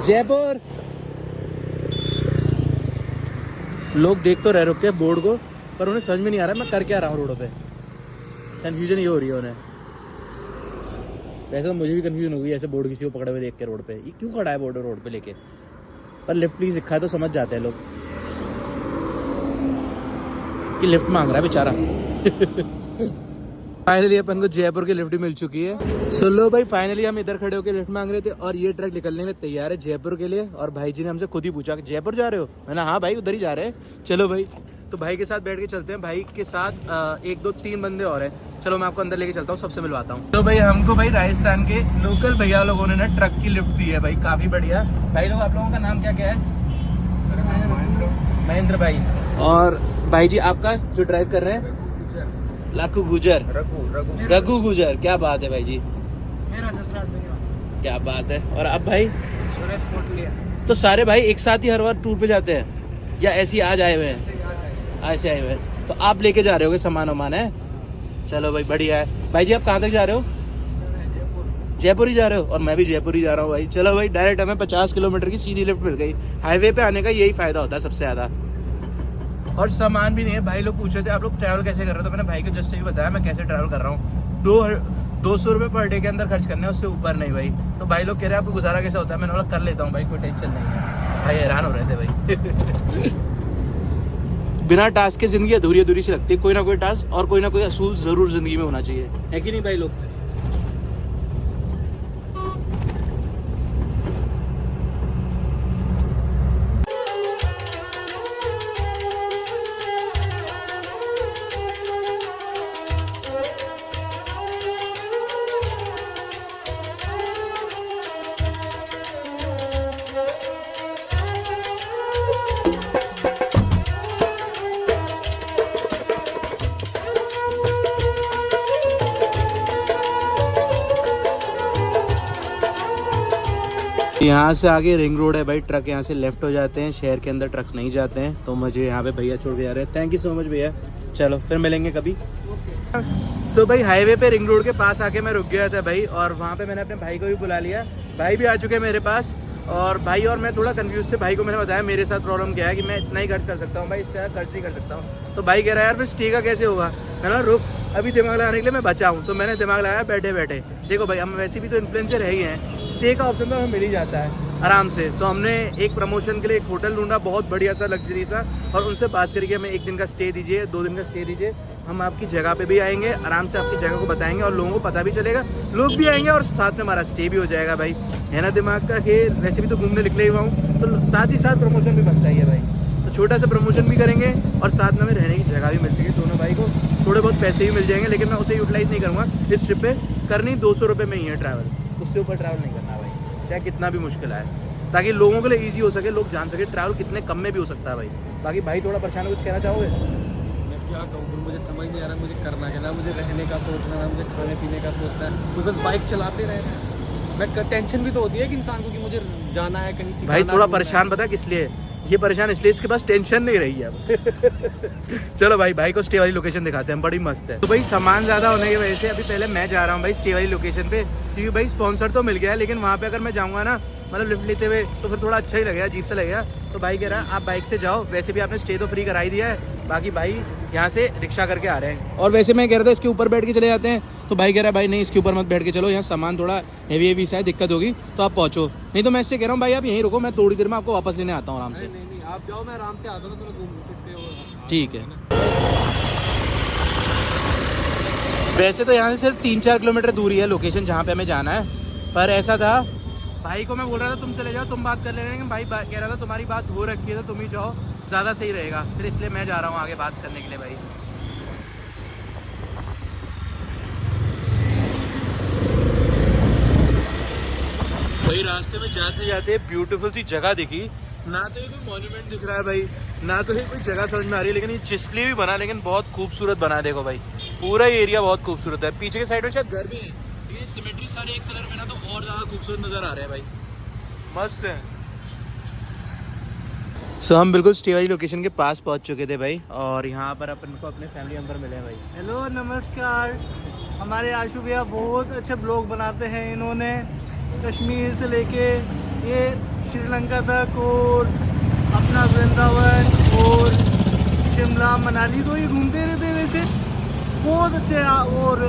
जयपुर लोग देख तो रह रुक के बोर्ड को, पर उन्हें समझ में नहीं आ रहा है मैं कर क्या रहा हूँ रोडों पे। कंफ्यूजन ये हो रही है उन्हें। वैसे तो मुझे भी कंफ्यूजन हो गई ऐसे बोर्ड किसी को पकड़े हुए देख के रोड पे, ये क्यों खड़ा है बोर्ड रोड पे लेके। पर लिफ्ट प्लीज लिखा है तो समझ जाते हैं लोग कि लिफ्ट मांग रहा है बेचारा। फाइनली अपन को जयपुर की लिफ्ट मिल चुकी है। सो लो भाई फाइनली हम इधर खड़े होकर लिफ्ट मांग रहे थे और ये ट्रक निकलने के लिए तैयार है जयपुर के लिए। और भाई जी ने हमसे खुद ही पूछा कि जयपुर जा रहे हो, मैंने हाँ भाई उधर ही जा रहे हैं। चलो भाई तो भाई के साथ बैठ के चलते हैं, भाई के साथ 1 2 3 बंदे और हैं। चलो मैं आपको अंदर लेके चलता हूँ, सबसे मिलवाता हूँ। तो भाई हमको भाई राजस्थान के लोकल भैया लोगों ने ना ट्रक की लिफ्ट दी है भाई, काफी बढ़िया। भाई लोग आप लोगों का नाम क्या क्या है? महेंद्र भाई। और भाई जी आपका जो ड्राइव कर रहे हैं? लाखू गुजर, रघु गुजर। क्या बात है भाई जी, क्या बात है। और अब भाई तो सारे भाई एक साथ ही हर बार टूर पे जाते हैं या ऐसे ही आज आए हुए हैं? ऐसे आए हुए हैं। तो आप लेके जा रहे होगे सामान वामान है? चलो भाई बढ़िया है। भाई जी आप कहाँ तक जा रहे हो? जयपुर ही जा रहे हो? और मैं भी जयपुर ही जा रहा हूँ भाई। चलो भाई डायरेक्ट हमें 50 किलोमीटर की सीधी लिफ्ट मिल गई। हाईवे पे आने का यही फायदा होता है सबसे ज्यादा। और सामान भी नहीं है। भाई लोग पूछ रहे थे आप लोग ट्रैवल कैसे कर रहे हो, तो मैंने भाई को जस्ट यही बताया मैं कैसे ट्रैवल कर रहा हूँ। 200 रुपये पर डे के अंदर खर्च करने हैं, उससे ऊपर नहीं भाई। तो भाई लोग कह रहे हैं आपको गुजारा कैसे होता है, मैंने बोला कर लेता हूँ भाई, कोई टेंशन नहीं है। भाई हैरान हो रहे थे भाई। बिना टास्क के जिंदगी अधूरी अधूरी सी लगती है। कोई ना कोई टास्क और कोई ना कोई असूल जरूर जिंदगी में होना चाहिए, है कि नहीं भाई लोग। यहाँ से आगे रिंग रोड है भाई, ट्रक यहाँ से लेफ्ट हो जाते हैं, शहर के अंदर ट्रक्स नहीं जाते हैं। तो मुझे यहाँ पे भैया छोड़ के जा रहे हैं, थैंक यू सो मच भैया। चलो फिर मिलेंगे कभी। सो भाई हाईवे पे रिंग रोड के पास आके मैं रुक गया था भाई, और वहाँ पे मैंने अपने भाई को भी बुला लिया। भाई भी आ चुके हैं मेरे पास, और भाई और मैं थोड़ा कंफ्यूज थे। भाई को मैंने बताया मेरे साथ प्रॉब्लम क्या है कि मैं इतना ही खर्च कर सकता हूँ भाई, इससे ज़्यादा खर्च नहीं कर सकता हूँ। तो भाई कह रहा है यार फिर स्टे का कैसे होगा। मैंने रुक अभी दिमाग लगाने के लिए मैं बचा हूँ। तो मैंने दिमाग लगाया बैठे बैठे। देखो भाई हम वैसे भी तो इन्फ्लुएंसर है ही हैं, स्टे का ऑप्शन तो हमें मिल ही जाता है आराम से। तो हमने एक प्रमोशन के लिए एक होटल ढूंढा बहुत बढ़िया सा लग्जरी सा, और उनसे बात करके हमें 1 दिन का स्टे दीजिए, 2 दिन का स्टे दीजिए, हम आपकी जगह पे भी आएंगे, आराम से आपकी जगह को बताएंगे और लोगों को पता भी चलेगा, लोग भी आएंगे और साथ में हमारा स्टे भी हो जाएगा भाई। है ना दिमाग का खेल। वैसे भी तो घूमने निकले ही हुआ हूँ, तो साथ ही साथ प्रमोशन भी बनता ही है भाई। तो छोटा सा प्रमोशन भी करेंगे और साथ में हमें रहने की जगह भी मिल जाएगी दोनों भाई को, थोड़े बहुत पैसे भी मिल जाएंगे। लेकिन मैं उसे यूटिलाइज़ नहीं करूँगा इस ट्रिप पे। करनी 200 रुपये में ही है ट्रैवल, उससे ऊपर ट्रैवल नहीं करना भाई, चाहे कितना भी मुश्किल आए, ताकि लोगों के लिए ईजी हो सके, लोग जान सके ट्रैवल कितने कम में भी हो सकता है भाई। बाकी भाई थोड़ा परेशान, कुछ कहना चाहोगे। मैं क्या कहूँ, मुझे समझ नहीं आ रहा मुझे करना क्या, ना मुझे रहने का सोचना, ना मुझे खाने पीने का सोचना है, मुझे बस बाइक चलाते रहना है। मैं टेंशन भी तो होती है कि इंसान को कि मुझे जाना है कहीं। भाई थोड़ा परेशान पता किस लिए, ये परेशान इसलिए इसके पास टेंशन नहीं रही है अब। चलो भाई को स्टे वाली लोकेशन दिखाते हैं, बड़ी मस्त है। तो भाई सामान ज़्यादा होने की वजह से अभी पहले मैं जा रहा हूँ भाई स्टे वाली लोकेशन पे, क्योंकि भाई स्पॉन्सर तो मिल गया है, लेकिन वहाँ पे अगर मैं जाऊँगा ना मतलब लिफ्ट लेते हुए तो फिर थोड़ा अच्छा ही लगेगा, अजीब सा लगेगा। तो भाई कह रहा है आप बाइक से जाओ, वैसे भी आपने स्टे तो फ्री करा ही दिया है, बाकी भाई यहाँ से रिक्शा करके आ रहे हैं। और वैसे मैं कह रहा था इसके ऊपर बैठ के चले जाते हैं, तो भाई कह रहा है भाई नहीं इसके ऊपर मत बैठ के चलो, यहाँ सामान थोड़ा हेवी सा है, दिक्कत होगी तो आप पहुँचो। नहीं तो मैं इससे कह रहा हूँ भाई आप यहीं रुको, मैं थोड़ी देर में आपको वापस लेने आता हूँ आराम से। नहीं आप जाओ, मैं आराम से आता हूँ, थोड़ा घूम सकते हो। ठीक है। वैसे तो यहाँ से सिर्फ 3-4 किलोमीटर दूरी है लोकेशन जहाँ पे हमें जाना है, पर ऐसा था भाई को मैं बोल रहा था तुम चले जाओ, तुम बात कर ले रहे हैं। भाई कह रहा था तुम्हारी बात हो रखी है तो तुम ही जाओ, ज़्यादा सही रहेगा, फिर इसलिए मैं जा रहा हूँ आगे बात करने के लिए भाई। भाई रास्ते में जाते जाते ब्यूटीफुल सी जगह दिखी, ना तो ये कोई मॉन्यूमेंट दिख रहा है भाई, ना तो ये कोई जगह समझ में आ रही है, लेकिन ये जिस लिए भी बना लेकिन बहुत खूबसूरत बना है। देखो भाई पूरा ये एरिया बहुत खूबसूरत है, पीछे के साइड में शायद घर भी है, ये सिमेट्री सारे एक कलर में ना तो और ज़्यादा खूबसूरत नज़र आ रहे हैं भाई, मस्त है। सो हम बिल्कुल स्टे वाली लोकेशन के पास पहुंच चुके थे भाई, और यहाँ पर अपन को अपने फैमिली मेंबर मिले हैं भाई। हेलो नमस्कार, हमारे आशु भैया बहुत अच्छे ब्लॉग बनाते हैं। इन्होंने कश्मीर से लेके ये श्रीलंका तक और अपना वृंदावन और शिमला मनाली तो ये घूमते रहते हैं। वैसे बहुत अच्छे, और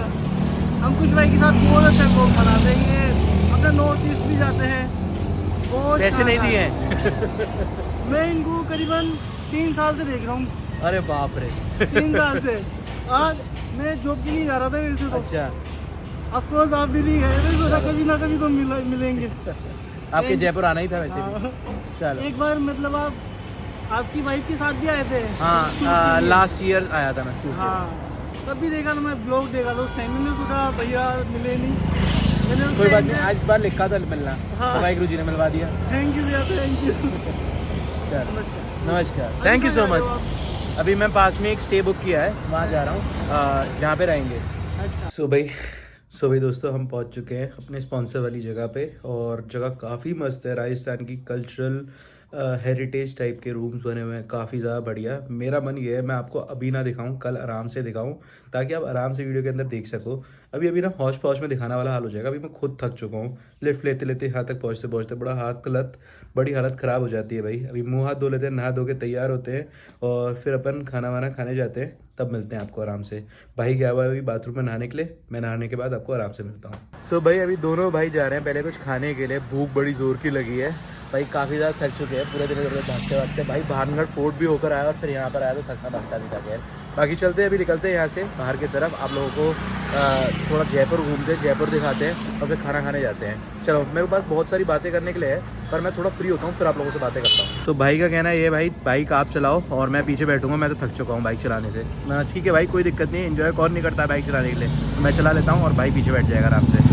अंकुश भाई के साथ बहुत अच्छा ब्लॉग बनाते हैं। ये अपना नॉर्थ ईस्ट भी जाते हैं, बहुत पैसे नहीं दिए हैं। मैं इनको करीबन 3 साल से देख रहा हूँ। अरे बाप रे 3 साल से। आज मैं जॉब के लिए जा रहा था वैसे तो। अच्छा, ऑफ कोर्स आप भी नहीं गए, तो सोचा कभी ना कभी तो मिलेंगे। आपके जयपुर आना ही था वैसे भी। चलो एक बार मतलब आप आपकी वाइफ के साथ भी आए थे। हाँ, लास्ट ईयर आया था मैं शूट के। हाँ, तब भी देखा ना, मैं ब्लॉग देखा था उस टाइम में। मैंने सोचा भैया मिले नहीं, मैंने उस कोई बात time नहीं, पे- आज बार लिखा था मिलना, हाँ। तो वाहिगुरु जी ने मिलवा दिया। थैंक यू भैया, थैंक यू। नमस्कार, थैंक यू सो मच। अभी मैं पास में एक स्टे बुक किया है, वहाँ जा रहा हूँ जहाँ पे रहेंगे। अच्छा, सो भाई दोस्तों हम पहुँच चुके हैं अपने स्पॉन्सर वाली जगह पे, और जगह काफ़ी मस्त है, राजस्थान की कल्चरल हेरिटेज टाइप के रूम्स बने हुए हैं, काफ़ी ज़्यादा बढ़िया। मेरा मन ये है मैं आपको अभी ना दिखाऊं, कल आराम से दिखाऊं, ताकि आप आराम से वीडियो के अंदर देख सको। अभी ना हौश पौश में दिखाने वाला हाल हो जाएगा। अभी मैं खुद थक चुका हूँ, लिफ्ट लेते लेते यहाँ तक पहुँचते पहुँचते बड़ी हालत ख़राब हो जाती है भाई। अभी मुँह हाथ धो लेते हैं, नहा धो के तैयार होते हैं और फिर अपन खाना वाना खाने जाते हैं, तब मिलते हैं आपको आराम से। भाई गया हुआ है अभी बाथरूम में नहाने के लिए, मैं नहाने के बाद आपको आराम से मिलता हूँ। सो भाई अभी दोनों भाई जा रहे हैं पहले कुछ खाने के लिए, भूख बड़ी ज़ोर की लगी है भाई, काफ़ी ज़्यादा थक चुके हैं पूरे दिन इधर भागते भागते। भाई भानगढ़ फोर्ट भी होकर आया और फिर यहाँ पर आया तो थकना बनता नहीं था। खैर बाकी चलते हैं, अभी निकलते हैं यहाँ से बाहर की तरफ, आप लोगों को थोड़ा जयपुर घूमते हैं, जयपुर दिखाते हैं और फिर खाना खाने जाते हैं। चलो मेरे पास बहुत सारी बातें करने के लिए है, पर मैं थोड़ा फ्री होता हूँ फिर आप लोगों से बातें करता हूँ। तो भाई का कहना है ये भाई बाइक आप चलाओ और मैं पीछे बैठूंगा, मैं तो थक चुका हूँ बाइक चलाने से। मैं ठीक है भाई कोई दिक्कत नहीं, एंजॉय कौन नहीं करता है बाइक चलाने के लिए, तो मैं चला लेता हूँ और भाई पीछे बैठ जाएगा आराम से।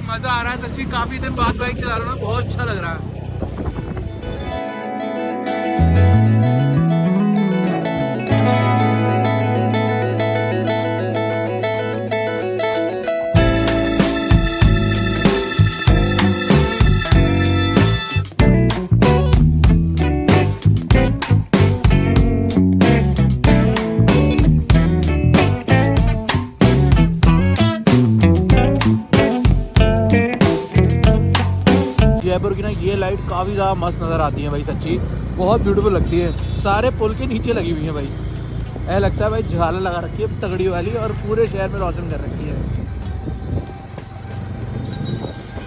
मजा आ रहा है सच्ची, काफी दिन बाद बाइक चला रहा हूँ, बहुत अच्छा लग रहा है। जयपुर की ना ये लाइट काफ़ी ज़्यादा मस्त नज़र आती है भाई, सच्ची बहुत ब्यूटीफुल लगती है। सारे पुल के नीचे लगी हुई है भाई, ऐसा लगता है भाई झालर लगा रखी है तगड़ी वाली और पूरे शहर में रोशन कर रखी है।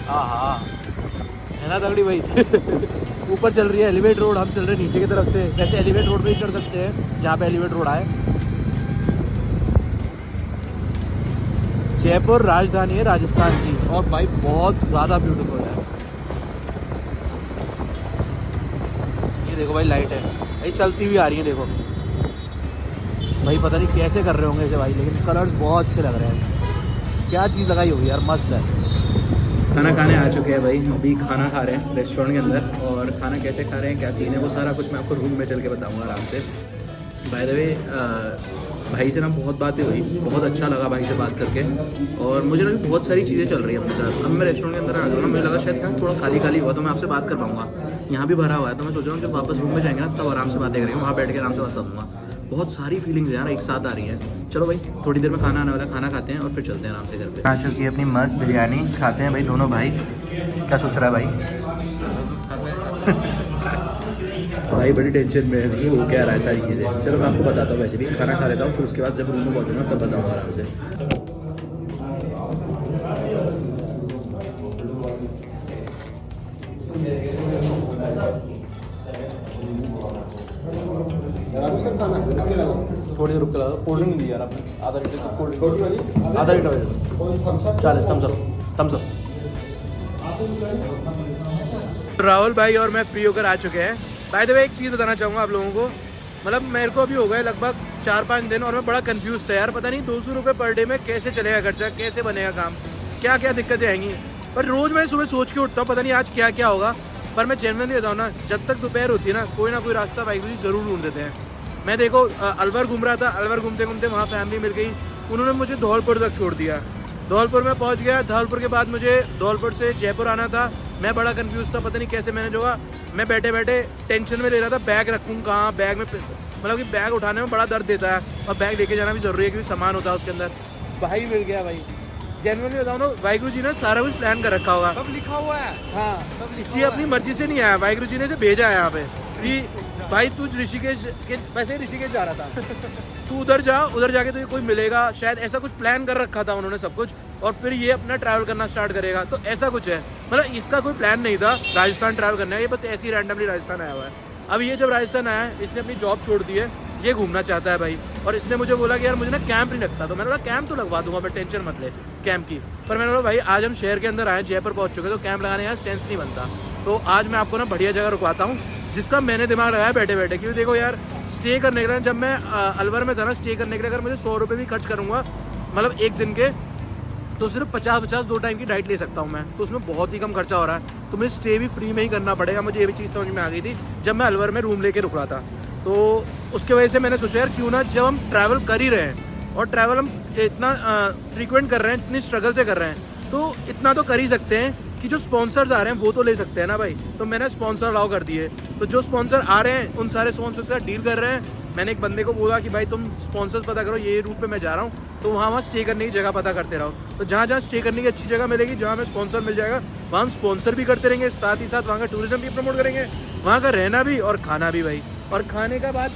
हाँ है ना तगड़ी भाई। ऊपर चल रही है एलिवेट रोड, हम चल रहे हैं नीचे की तरफ से। वैसे एलिवेट रोड पे ही चढ़ सकते हैं जहाँ पे एलिवेट रोड आए। जयपुर राजधानी है राजस्थान की और भाई बहुत ज़्यादा ब्यूटीफुल है। ये देखो भाई लाइट है भाई चलती हुई आ रही है, देखो भाई पता नहीं कैसे कर रहे होंगे इसे भाई, लेकिन कलर्स बहुत अच्छे लग रहे हैं। क्या चीज़ लगाई होगी यार, मस्त है। खाना खाने आ चुके हैं भाई, अभी खाना खा रहे हैं रेस्टोरेंट के अंदर, और खाना कैसे खा रहे हैं क्या सीन है वो सारा कुछ मैं आपको रूम में चल के बताऊँगा आराम से। बाय द वे भाई से ना बहुत बातें हुई, बहुत अच्छा लगा भाई से बात करके, और मुझे ना बहुत सारी चीज़ें चल रही है अपने साथ। अब मैं रेस्टोरेंट के अंदर आ गया ना, मुझे लगा शायद यहाँ थोड़ा खाली खाली हुआ तो मैं आपसे बात कर पाऊँगा, यहाँ भी भरा हुआ है। तो मैं सोच रहा हूँ जब वापस रूम में जाएंगे ना तब आराम से बातें करेंगे, वहाँ बैठ के आराम से बात करूँगा। बहुत सारी फीलिंग्स यार एक साथ आ रही हैं। चलो भाई थोड़ी देर में खाना आने वाला, खाना खाते हैं और फिर चलते हैं आराम से घर पे। आ चुकी है अपनी मस्त बिरयानी, खाते हैं भाई दोनों भाई। क्या सोच रहा है भाई? भाई बड़ी टेंशन में है वो क्या रहा है सारी चीज़ें। चलो मैं आपको बताता हूँ, वैसे भी खाना खा लेता हूँ फिर उसके बाद जब रूम में पहुँचूँगा तब बताऊँगा आराम से। थोड़ी देर रुक कर कोल्ड ड्रिंक दी यार आपने, आधा लीटर कोल्ड ड्रिंक, आधा लीटर 40 थम्स अप। राहुल भाई और मैं फ्री होकर आ चुके हैं। बाय द वे एक चीज़ बताना चाहूँगा आप लोगों को, मतलब मेरे को अभी हो गए लगभग 4-5 दिन और मैं बड़ा कंफ्यूज था यार, पता नहीं 200 रुपये पर डे में कैसे चलेगा खर्चा, कैसे बनेगा काम, क्या क्या दिक्कतें आएंगी। पर रोज़ मैं सुबह सोच के उठता हूँ पता नहीं आज क्या क्या होगा। पर मैं जेन्युइनली बताऊँ ना, जब तक दोपहर होती है ना कोई रास्ता भाई जी ज़रूर ढूंढ देते हैं। मैं देखो अलवर घूम रहा था, अलवर घूमते घूमते वहाँ फैमिली मिल गई, उन्होंने मुझे धौलपुर तक छोड़ दिया। धौलपुर में पहुँच गया, धौलपुर के बाद मुझे धौलपुर से जयपुर आना था। मैं बड़ा कंफ्यूज था, पता नहीं कैसे मैनेज होगा। मैं बैठे बैठे टेंशन में ले रहा था बैग रखूँ कहाँ, बैग में मतलब कि बैग उठाने में बड़ा दर्द देता है और बैग लेके जाना भी जरूरी है क्योंकि सामान होता है उसके अंदर। भाई मिल गया भाई, जेन्युइनली बताऊँ ना, वाहिगुरु जी ने सारा कुछ प्लान कर रखा होगा, सब लिखा हुआ है। हाँ इसलिए अपनी मर्जी से नहीं आया, वाहिगुरु जी ने इसे भेजा है यहाँ पे कि भाई तू ऋषिकेश के, वैसे ऋषिकेश जा रहा था तू उधर जा, उधर जाके तुझे कोई मिलेगा, शायद ऐसा कुछ प्लान कर रखा था उन्होंने सब कुछ, और फिर ये अपना ट्रैवल करना स्टार्ट करेगा। तो ऐसा कुछ है, मतलब इसका कोई प्लान नहीं था राजस्थान ट्रैवल करना है, ये बस ऐसे ही रैंडमली राजस्थान आया हुआ है। अब ये जब राजस्थान आया है, इसने अपनी जॉब छोड़ दी है, ये घूमना चाहता है भाई, और इसने मुझे बोला कि यार मुझे ना कैंप नहीं लगता, तो मैंने बोला कैंप तो लगवा दूंगा मैं, टेंशन मत ले कैंप की। पर मैंने बोला भाई आज हम शहर के अंदर आए, जयपुर पहुंच चुके, तो कैंप लगाने का सेंस नहीं बनता। तो आज मैं आपको ना बढ़िया जगह रुकवाता हूँ जिसका मैंने दिमाग लगाया बैठे बैठे, क्योंकि देखो यार स्टे करने के लिए, जब मैं अलवर में था ना, स्टे करने के लिए अगर मुझे 100 रुपये भी खर्च करूँगा मतलब एक दिन के, तो सिर्फ 50-50 2 टाइम की डाइट ले सकता हूँ मैं, तो उसमें बहुत ही कम खर्चा हो रहा है। तो मुझे स्टे भी फ्री में ही करना पड़ेगा, मुझे ये भी चीज़ समझ में आ गई थी जब मैं अलवर में रूम लेके रुक रहा था। तो उसके वजह से मैंने सोचा यार क्यों ना, जब हम ट्रैवल कर ही रहे हैं और ट्रैवल हम इतना फ्रीक्वेंट कर रहे हैं, इतनी स्ट्रगल से कर रहे हैं, तो इतना तो कर ही सकते हैं कि जो स्पॉन्सर्स आ रहे हैं वो तो ले सकते हैं ना भाई। तो मैंने स्पॉन्सर अलाउ कर दिए, तो जो स्पॉन्सर आ रहे हैं उन सारे स्पॉन्सर्स का डील कर रहे हैं। मैंने एक बंदे को बोला कि भाई तुम स्पॉन्सर्स पता करो, ये रूट पे मैं जा रहा हूँ, तो वहाँ स्टे करने की जगह पता करते रहो। तो जहाँ जहाँ स्टे करने की अच्छी जगह मिलेगी, जहाँ हमें स्पॉन्सर मिल जाएगा, वहाँ हम स्पॉन्सर भी करते रहेंगे, साथ ही साथ वहाँ का टूरिज्म भी प्रमोट करेंगे, वहाँ का रहना भी और खाना भी भाई। और खाने का बात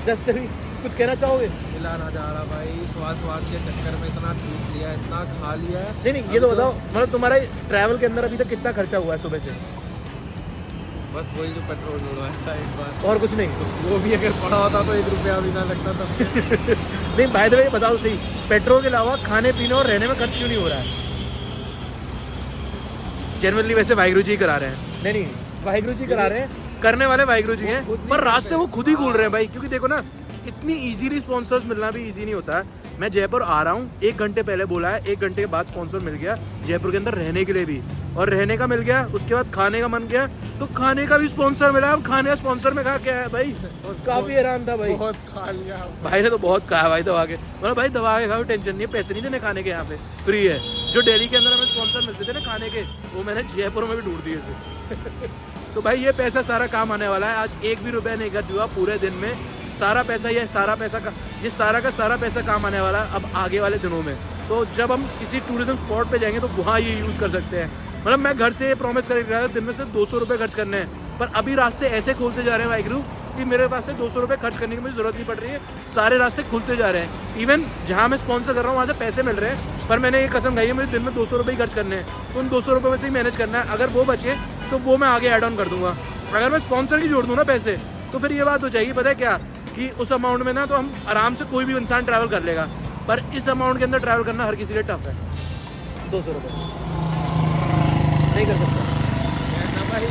जस्ट अभी कुछ कहना चाहोगे? मिला ना जा रहा भाई, स्वाद के चक्कर में इतना पीस लिया, इतना खा लिया है। नहीं ये तो बताओ, मतलब तुम्हारा ट्रैवल के अंदर अभी तक कितना खर्चा हुआ है सुबह से? बस वही जो पेट्रोल डलवाया था एक बार, और कुछ नहीं? वो भी अगर पड़ा होता तो 1 रुपया भी ना लगता था। नहीं बाय द वे बताओ सही, पेट्रोल के अलावा खाने पीने और रहने में खर्च क्यों नहीं हो रहा है? जनरली वैसे वाहिगुरु जी करा रहे हैं। नहीं वाहिगुरु जी करा रहे हैं, करने वाले वाहिगुरु जी हैं, पर रास्ते वो खुद ही खोल रहे हैं भाई। क्योंकि देखो ना, इतनी इजीली स्पॉन्सर्स मिलना भी इजी नहीं होता है। मैं जयपुर आ रहा हूँ, 1 घंटे पहले बोला है, 1 घंटे के बाद स्पॉन्सर मिल गया जयपुर के अंदर रहने के लिए भी, और रहने का मिल गया, उसके बाद खाने का मन गया तो खाने का भी स्पॉन्सर मिला। अब खाने का स्पॉन्सर में कहा क्या है भाई, काफी हैरान था भाई। बहुत खा लिया भाई ने तो बहुत खाया भाई दबा के, मतलब भाई दबा के खाओ, टेंशन नहीं है, पैसे नहीं देने खाने के, यहाँ पे फ्री है। जो दिल्ली के अंदर हमें स्पॉन्सर मिलते थे ना खाने के, वो मैंने जयपुर में भी ढूंढ दिए थे। तो भाई ये पैसा सारा काम आने वाला है। आज 1 भी रुपया नहीं खर्च हुआ पूरे दिन में, सारा पैसा ये सारा का सारा पैसा काम आने वाला है अब आगे वाले दिनों में। तो जब हम किसी टूरिज्म स्पॉट पे जाएंगे तो वहाँ ये यूज़ कर सकते हैं। मतलब मैं घर से प्रॉमिस कर रहा था दिन में से 200 रुपये खर्च करने हैं, पर अभी रास्ते ऐसे खोलते जा रहे हैं वाहिगुरु कि मेरे पास से 200 रुपये खर्च करने की मुझे ज़रूरत नहीं पड़ रही है। सारे रास्ते खुलते जा रहे हैं। इवन जहाँ मैं स्पॉन्सर कर रहा हूँ वहाँ से पैसे मिल रहे हैं, पर मैंने ये कसम खाई है मुझे दिन में 200 रुपये ही खर्च करने हैं। तो उन 200 रुपये में से ही मैनेज करना है। अगर वो बचे तो वो मैं आगे ऐड ऑन कर दूंगा। अगर मैं स्पॉन्सर की जोड़ दूँ ना पैसे, तो फिर ये बात हो जाएगी, पता है क्या, कि उस अमाउंट में ना तो हम आराम से कोई भी इंसान ट्रैवल कर लेगा, पर इस अमाउंट के अंदर ट्रैवल करना हर किसी लिए टफ है। 200 रुपये नहीं कर सकता।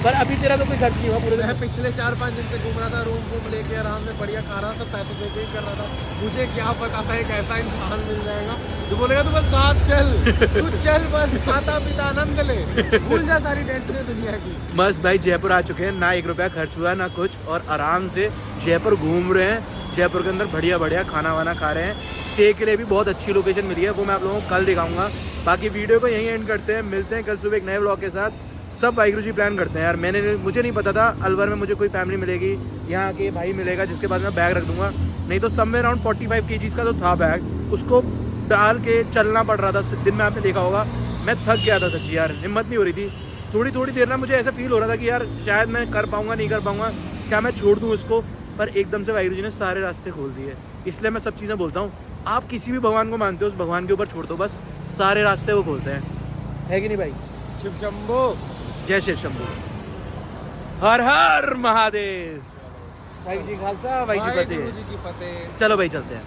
पर अभी तेरा तो कोई खर्च नहीं हुआ पूरे दिन। मैं पिछले 4-5 दिन से घूम रहा था, रूम लेके आराम से बढ़िया खा रहा था, पैसे दे के कर रहा था। मुझे क्या पता था एक ऐसा इंसान मिल जाएगा जो बोलेगा तू बस साथ चल, तू चल बस, खाता पीता आनंद ले, भूल जा सारी टेंशन दुनिया की। बस भाई जयपुर आ चुके हैं, ना 1 रुपया खर्च हुआ ना कुछ, और आराम से जयपुर घूम रहे हैं। जयपुर के अंदर बढ़िया बढ़िया खाना वाना खा रहे हैं। स्टे के लिए भी बहुत अच्छी लोकेशन मिली है, वो मैं आप लोगों को कल दिखाऊंगा। बाकी वीडियो को यहीं एंड करते हैं, मिलते हैं कल सुबह एक नए व्लॉग के साथ। सब वाहिगुरु जी प्लान करते हैं यार। मुझे नहीं पता था अलवर में मुझे कोई फैमिली मिलेगी, यहाँ के भाई मिलेगा जिसके पास मैं बैग रख दूंगा। नहीं तो समवेयर अराउंड 45 kgs का तो था बैग, उसको डाल के चलना पड़ रहा था। दिन में आपने देखा होगा मैं थक गया था सच्ची यार, हिम्मत नहीं हो रही थी। थोड़ी देर ना मुझे ऐसा फील हो रहा था कि यार शायद मैं कर पाऊँगा नहीं कर पाऊँगा, क्या मैं छोड़ दूँ इसको। पर एकदम से वाहिगुरु जी ने सारे रास्ते खोल दिए। इसलिए मैं सब चीज़ें बोलता हूँ, आप किसी भी भगवान को मानते हो उस भगवान के ऊपर छोड़ दो, बस सारे रास्ते वो खोलते हैं, है कि नहीं भाई? शिव शंभो, जय शिव शंभू, हर हर महादेव। भाई जी खालसा, भाई जी वाहिगुरु फतेह। जी की फतेह। चलो भाई चलते हैं।